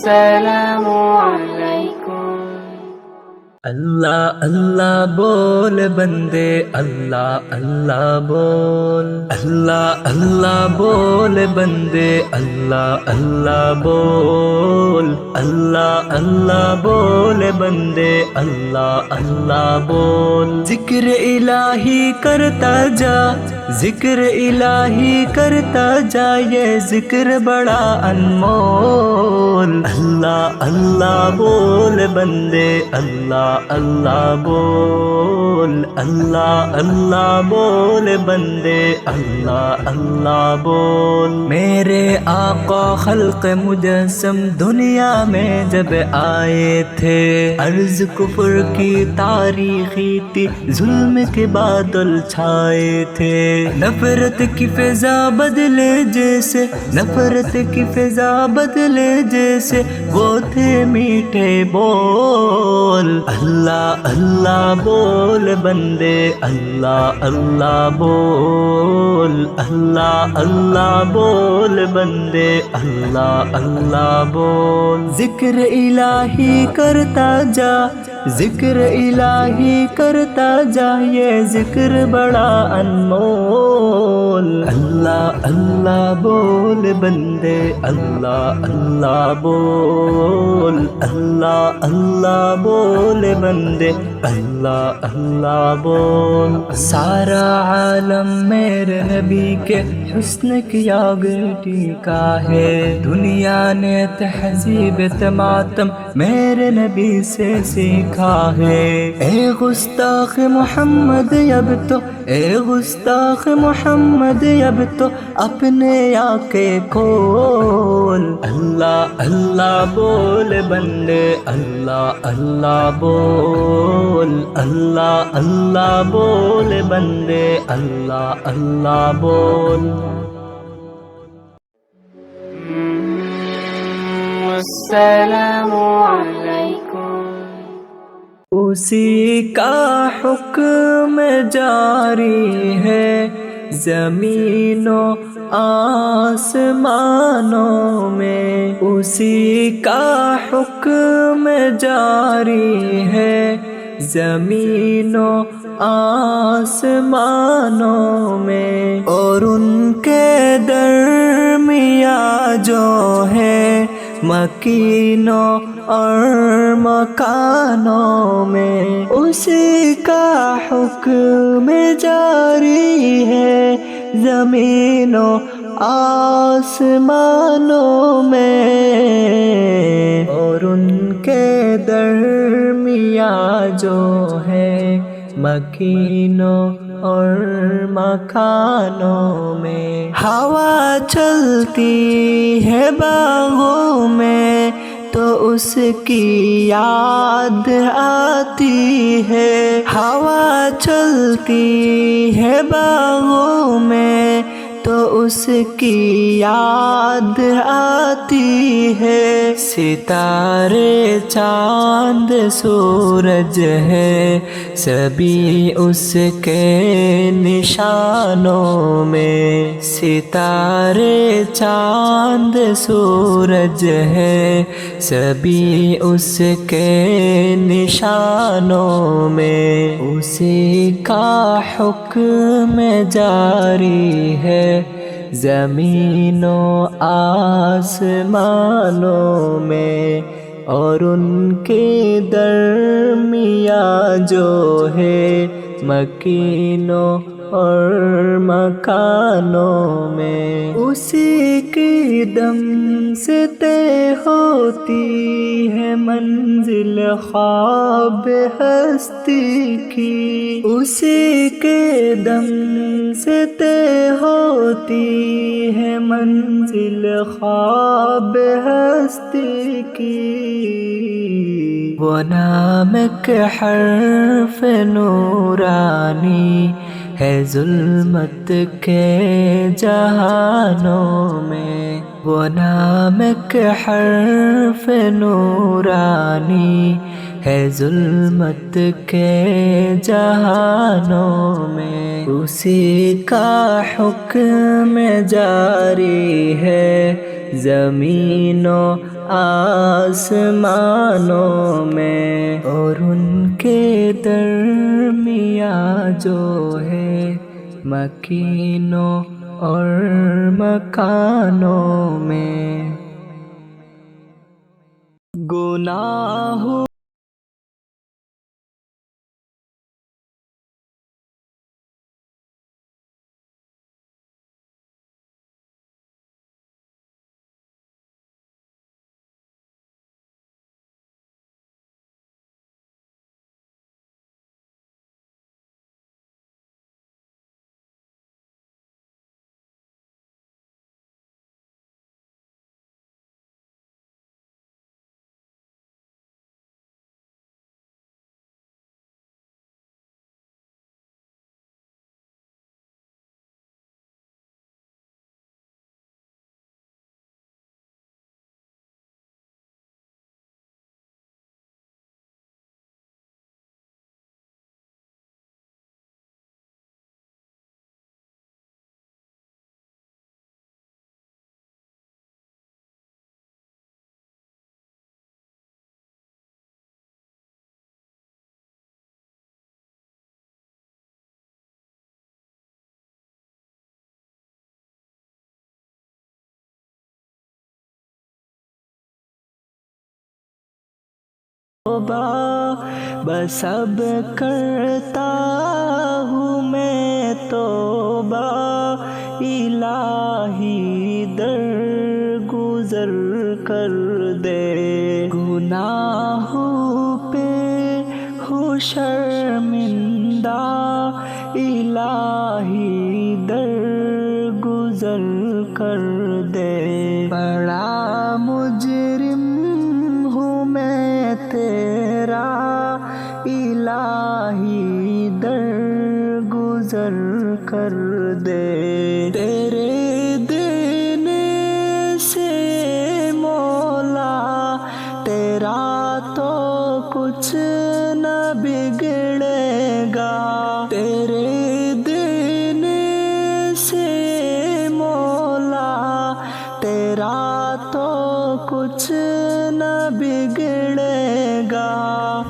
والسلام عليكم. اللہ اللہ بول بندے، اللہ اللہ بول، اللہ اللہ بول بندے، اللہ اللہ بول، اللہ اللہ بول بندے، اللہ اللہ بول. ذکر الہی کرتا جا، ذکر الہی کرتا جا، یہ ذکر بڑا انمول. اللہ اللہ بول بندے، اللہ اللہ بول، اللہ اللہ بول بندے، اللہ اللہ بول. میرے آقا خلق مجسم دنیا میں جب آئے تھے، عرض کفر کی تاریخی تھی، ظلم کے بادل چھائے تھے. نفرت کی فضا بدلے جیسے، نفرت کی فضا بدلے جیسے، وہ تھے میٹھے بول. اللہ اللہ بول بندے، اللہ اللہ بول، اللہ اللہ بول بندے، اللہ اللہ بول. ذکر الہی کرتا جا، ذکر الہی کرتا جا، یہ ذکر بڑا انمول. اللہ اللہ بول بندے، اللہ اللہ بول، اللہ اللہ بول بندے، اللہ اللہ بول. سارا عالم میرے نبی کے حسن کی آگٹی کا ہے، دنیا نے تہذیب تماتم میرے نبی سے سیکھا ہے. اے گستاخ محمد اب تو، اے گستاخ محمد اب تو اپنے آنکھیں کھول. اللہ اللہ بول بندے، اللہ اللہ بول، اللہ اللہ بول بندے، اللہ اللہ بول. والسلام عليكم. اسی کا حکم جاری ہے زمین و آسمانوں میں، اسی کا حکم جاری ہے زمین و آسمانوں میں. اور ان کے درمیان جو ہے مکینوں اور مکانوں میں، اسی کا حکم جاری ہے زمین و آسمانوں میں. اور ان کے درمیان جو ہے مکینوں اور مکانوں میں. ہوا چلتی ہے باغوں میں تو اس کی یاد آتی ہے. ہوا چلتی ہے باغوں میں تو اس کی یاد آتی ہے. ستارے چاند سورج ہے سبھی اس کے نشانوں میں. ستارے چاند سورج ہے سبھی اس کے نشانوں میں. اسی کا حکم جاری ہے زمین و آسمانوں میں. اور ان کے درمیان جو ہے مکینوں اور مکانوں میں. اسی کی دم سے طے ہوتی ہے منزل خواب ہستی کی. اسی کے دم سے طے ہوتی ہے منزل خواب ہستی کی. وہ نام کے حرف نورانی ہے ظلمت کے جہانوں میں. وہ نام کے حرف نورانی ہے ظلمت کے جہانوں میں، اسی کا حکم جاری ہے زمین و آسمانوں میں، اور ان کے درمیان جو ہے مکینوں اور مکانوں میں، گناہ بس اب کرتا ہوں میں توبہ، الہی درگزر کر دے، گناہوں پہ ہوں شرمندہ، الہی درگزر کر دے، بڑا مجرم ہوں میں تیرا، الہی درگزر کر دے، تیرے دینے سے مولا تیرا تو کچھ نہ بگڑے گا، تیرے دینے سے مولا تیرا تو کچھ نہ بگڑے گا،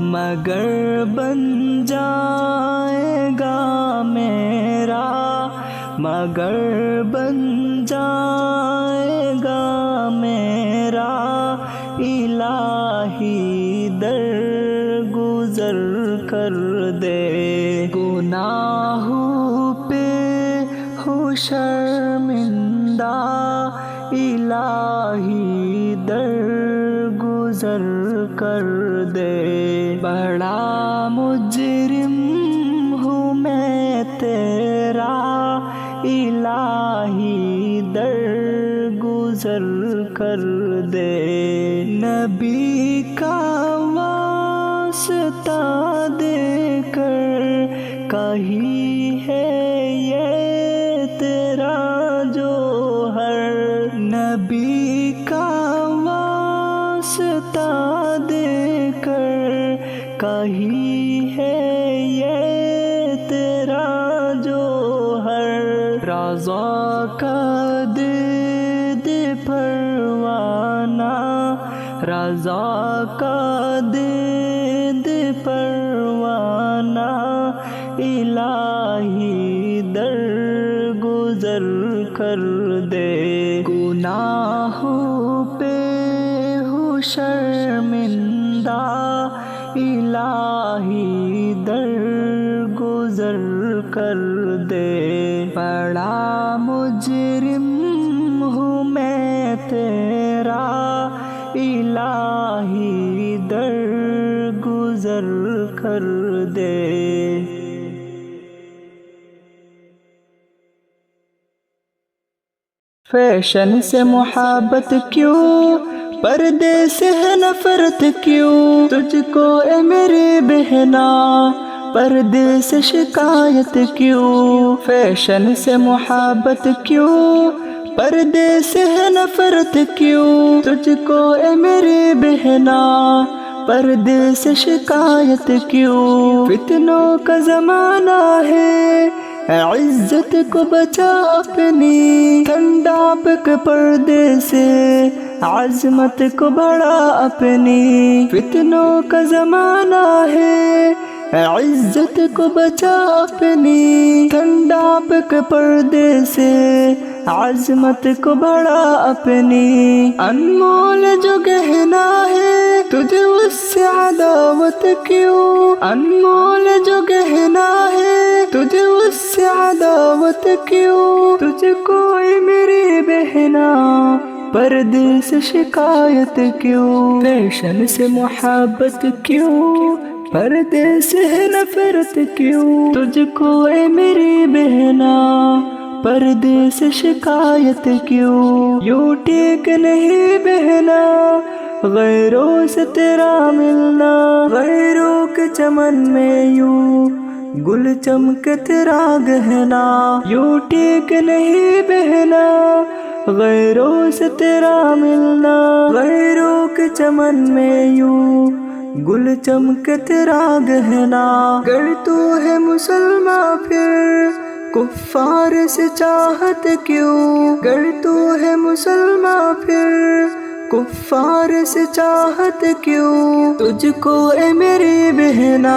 مگر بن جائے گا میرا، مگر بن جائے گا میرا، الہی درگزر کر دے، گناہوں پہ ہوں شرمندہ، الہی درگزر کر دے، بڑا مجرم ہوں میں تیرا، الہی درگزر کر دے، نبی کا واسطہ دے کر کہی ہے یہ تیرا جوہر، نبی کا واسطہ دے کر کہی ہے یہ تیرا جوہر، رضا کا دید پروانہ، رضا کا دید پروانہ، الہی درگزر کر دے، گناہوں پہ ہوں شرمندہ، الہی درگزر کر دے، بڑا مجرم ہوں میں تیرا، الہی درگزر کر دے۔ فیشن سے محبت کیوں، پردے سے ہے نفرت کیوں، تجھ کو اے میری بہنا پردے سے شکایت کیوں، فیشن سے محبت کیوں، پردے سے ہے نفرت کیوں، تجھ کو اے میری بہنا پردے سے شکایت کیوں؟ فتنوں کا زمانہ ہے، عزت کو بچا اپنی، ٹھنڈا پک پردے سے عظمت کو بڑھا اپنی۔ فتنوں کا زمانہ ہے، عزت کو بچا اپنی، ٹھنڈا پک پردے سے عظمت کو بڑھا اپنی۔ انمول جو گہنا ہے تجھے اس سے عداوت کیوں؟ انمول جو گہنا ہے تجھے اس سے عداوت کیوں؟ تجھ کوئی میری بہنا پردے سے شکایت کیوں؟ فیشن سے محبت کیوں؟ پردے سے نفرت کیوں؟ تجھ کو اے میری بہنا پردے سے شکایت کیوں؟ یوں ٹھیک نہیں بہنا غیروں سے تیرا ملنا، غیروں کے چمن میں یوں گل چمک تیرا گہنا۔ یوں ٹھیک نہیں بہنا غیروں سے تیرا ملنا، غیروں کے چمن میں یوں گل چمک تیرا گہنا۔ گر تو ہے مسلمان پھر کفار سے چاہت کیوں؟ گر تو ہے مسلمان پھر کفار سے چاہت کیوں؟ تجھ کو اے میری بہنا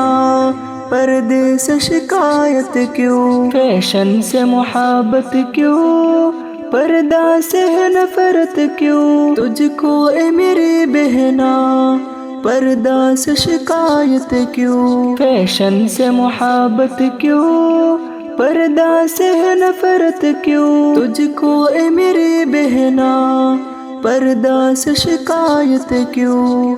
پردے سے شکایت کیوں؟ فیشن سے محبت کیوں؟ پردہ سے نفرت کیوں؟ تجھ کو اے میری بہنا پردہ سے شکایت کیوں؟ فیشن سے محبت کیوں؟ پردہ سے نفرت کیوں؟ تجھ کو اے میری بہنا پردہ سے شکایت کیوں؟